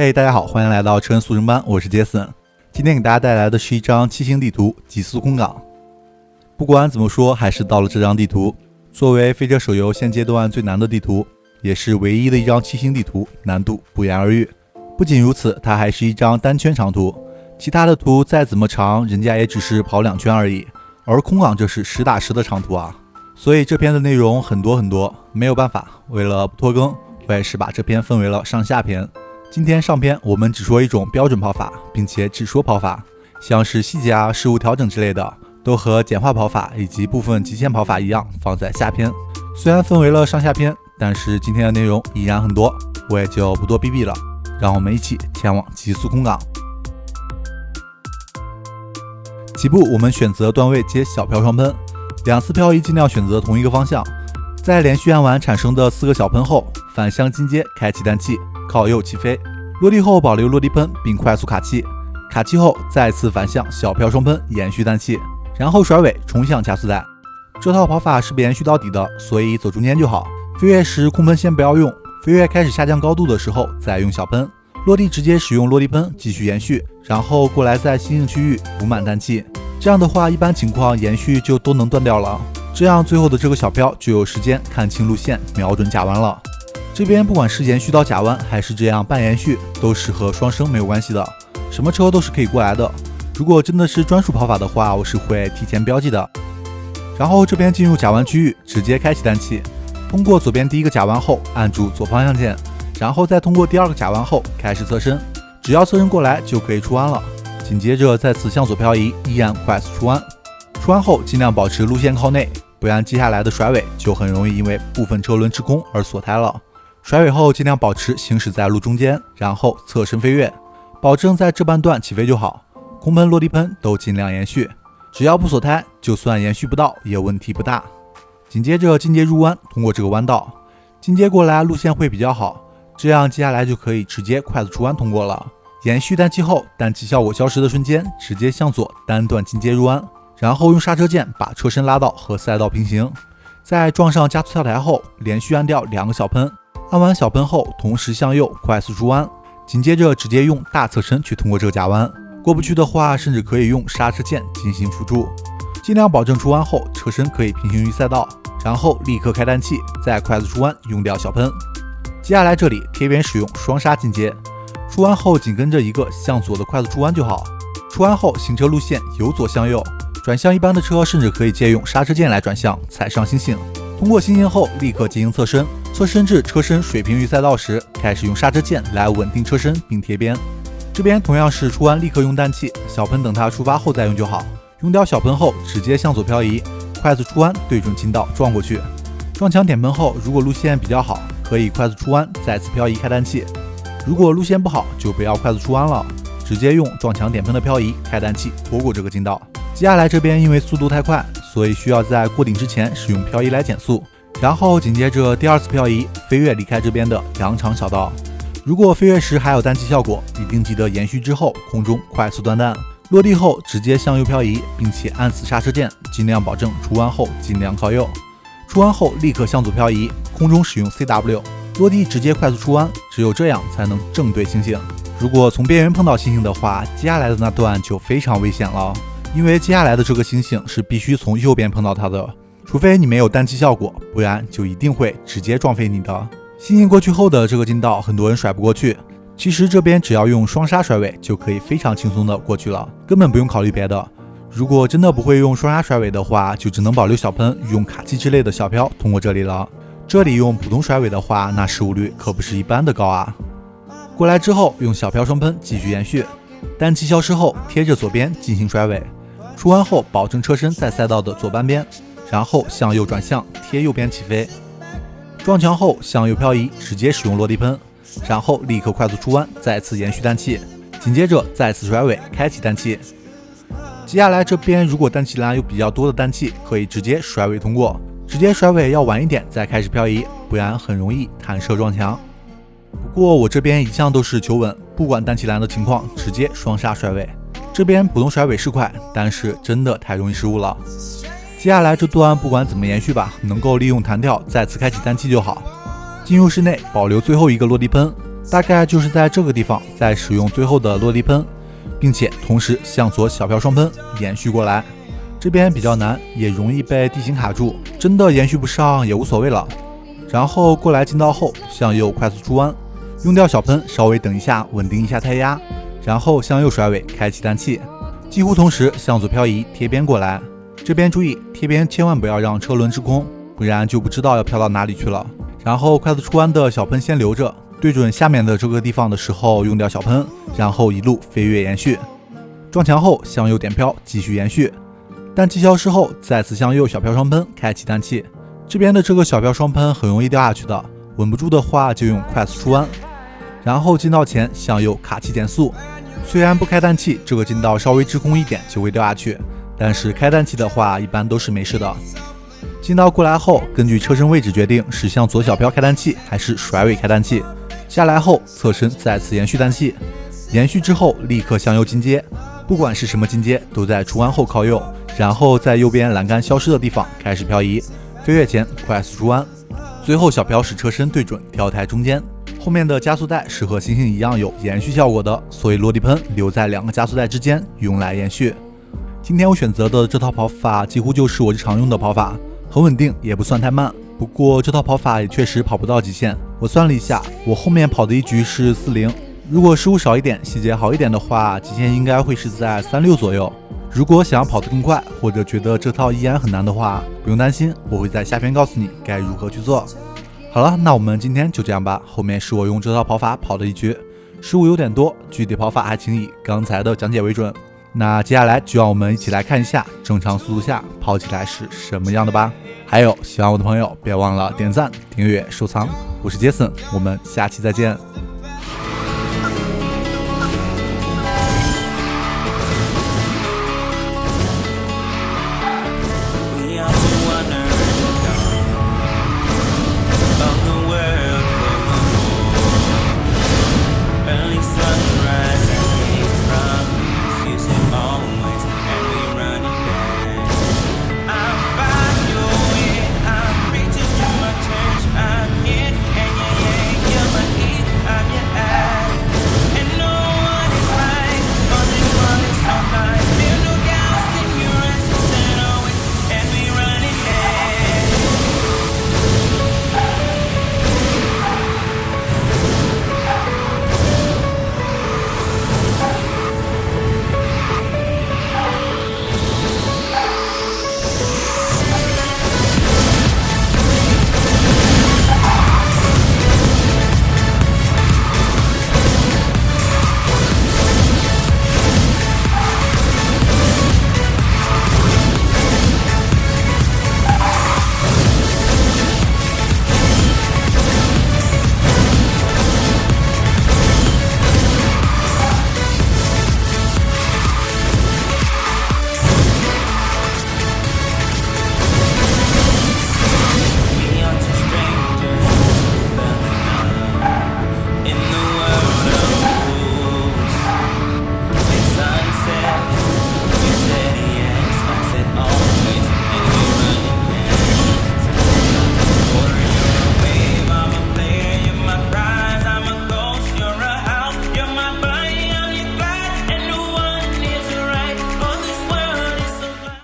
嘿，大家好，欢迎来到车人速成班，我是杰森。今天给大家带来的是一张七星地图极速空港。不管怎么说，还是到了这张地图。作为飞车手游现阶段最难的地图，也是唯一的一张七星地图，难度不言而喻。不仅如此，它还是一张单圈长图，其他的图再怎么长，人家也只是跑2圈而已，而空港这是10打10的长图啊。所以这篇的内容很多，没有办法，为了不拖更，我也是把这篇分为了上下篇。今天上篇我们只说一种标准跑法，并且只说跑法，像是细节啊、事物调整之类的，都和简化跑法以及部分极限跑法一样，放在下篇。虽然分为了上下篇，但是今天的内容依然很多，我也就不多逼逼了。让我们一起前往极速空港。起步我们选择段位接小漂双喷，2次漂移尽量选择同一个方向，在连续按完产生的4个小喷后，反向进阶开启单气，靠右起飞，落地后保留落地喷并快速卡气，卡气后再次反向小漂双喷延续单气，然后甩尾冲向加速带。这套跑法是不延续到底的，所以走中间就好。飞跃时空喷先不要用，飞跃开始下降高度的时候再用小喷，落地直接使用落地喷继续延续，然后过来在新兴区域补满单气。这样的话一般情况延续就都能断掉了，这样最后的这个小漂就有时间看清路线，瞄准假弯了。这边不管是延续到假弯还是这样半延续，都适合双升没有关系的，什么车都是可以过来的。如果真的是专属跑法的话，我是会提前标记的。然后这边进入假弯区域，直接开启单气，通过左边第一个假弯后按住左方向键，然后再通过第2个假弯后开始侧身，只要侧身过来就可以出弯了。紧接着再次向左漂移，依然快速出弯。出弯后尽量保持路线靠内，不然接下来的甩尾就很容易因为部分车轮滞空而锁胎了。甩尾后尽量保持行驶在路中间，然后侧身飞跃，保证在这半段起飞就好。空喷、落地喷都尽量延续，只要不锁胎，就算延续不到也问题不大。紧接着进阶入弯，通过这个弯道进阶过来，路线会比较好，这样接下来就可以直接快速出弯通过了。延续单气后，单气效果消失的瞬间，直接向左单段进阶入弯，然后用刹车键把车身拉到和赛道平行，在撞上加速跳台后，连续按掉2个小喷，按完小喷后同时向右快速出弯，紧接着直接用大侧身去通过这个假弯，过不去的话甚至可以用刹车键进行辅助，尽量保证出弯后车身可以平行于赛道，然后立刻开单气，再快速出弯用掉小喷。接下来这里贴边使用双刹进阶，出弯后紧跟着一个向左的快速出弯就好，出弯后行车路线由左向右，转向一般的车甚至可以借用刹车键来转向，踩上星星，通过星星后立刻进行侧身，侧身至车身水平于赛道时，开始用刹车键来稳定车身并贴边。这边同样是出弯立刻用氮气，小喷等它出发后再用就好，用掉小喷后直接向左漂移，快速出弯对准近道撞过去，撞墙点喷后如果路线比较好，可以快速出弯再次漂移开氮气，如果路线不好就不要快速出弯了，直接用撞墙点喷的漂移开氮气拖过这个近道。接下来这边因为速度太快，所以需要在过顶之前使用漂移来减速，然后紧接着第2次漂移飞跃离开这边的羊肠小道。如果飞跃时还有单气效果，一定记得延续之后空中快速断弹，落地后直接向右漂移，并且按死刹车键，尽量保证出弯后尽量靠右，出弯后立刻向左漂移，空中使用 CW， 落地直接快速出弯，只有这样才能正对星星。如果从边缘碰到星星的话，接下来的那段就非常危险了，因为接下来的这个星星是必须从右边碰到它的，除非你没有单气效果，不然就一定会直接撞飞你的。星星过去后的这个近道很多人甩不过去，其实这边只要用双刹甩尾就可以非常轻松的过去了，根本不用考虑别的。如果真的不会用双刹甩尾的话，就只能保留小喷，用卡气之类的小漂通过这里了。这里用普通甩尾的话，那失误率可不是一般的高啊。过来之后用小漂双喷继续延续，单气消失后贴着左边进行甩尾，出弯后保证车身在赛道的左半边，然后向右转向贴右边起飞，撞墙后向右漂移，直接使用落地喷，然后立刻快速出弯，再次延续单气，紧接着再次甩尾开启单气。接下来这边如果单气栏有比较多的单气，可以直接甩尾通过，直接甩尾要晚一点再开始漂移，不然很容易弹射撞墙。不过我这边一向都是求稳，不管单气栏的情况，直接双刹甩尾。这边普通甩尾是快，但是真的太容易失误了。接下来这段不管怎么延续吧，能够利用弹跳再次开启单气就好。进入室内，保留最后一个落地喷，大概就是在这个地方再使用最后的落地喷，并且同时向左小飘双喷延续过来。这边比较难，也容易被地形卡住，真的延续不上也无所谓了。然后过来进道后向右快速出弯，用掉小喷稍微等一下稳定一下胎压，然后向右甩尾开启氮气，几乎同时向左漂移贴边过来。这边注意贴边千万不要让车轮滞空，不然就不知道要飘到哪里去了。然后快速出弯的小喷先留着，对准下面的这个地方的时候用掉小喷，然后一路飞跃延续，撞墙后向右点飘继续延续，氮气消失后再次向右小飘双喷开启氮气。这边的这个小飘双喷很容易掉下去的，稳不住的话就用快速出弯，然后进道前向右卡气减速。虽然不开氮气，这个进道稍微滞空一点就会掉下去，但是开氮气的话一般都是没事的。进道过来后，根据车身位置决定是向左小飘开氮气还是甩尾开氮气。下来后侧身再次延续氮气，延续之后立刻向右进阶，不管是什么进阶都在出弯后靠右，然后在右边栏杆消失的地方开始漂移，飞跃前快速出弯，最后小飘使车身对准跳台中间。后面的加速带是和星星一样有延续效果的，所以落地喷留在两个加速带之间用来延续。今天我选择的这套跑法几乎就是我日常用的跑法，很稳定也不算太慢，不过这套跑法也确实跑不到极限。我算了一下，我后面跑的一局是40，如果失误少一点细节好一点的话，极限应该会是在36左右。如果想要跑得更快，或者觉得这套依然很难的话，不用担心，我会在下篇告诉你该如何去做。好了，那我们今天就这样吧，后面是我用这套跑法跑的一局，失误有点多，具体跑法还请以刚才的讲解为准。那接下来就让我们一起来看一下正常速度下跑起来是什么样的吧。还有喜欢我的朋友别忘了点赞、订阅、收藏。我是杰森，我们下期再见。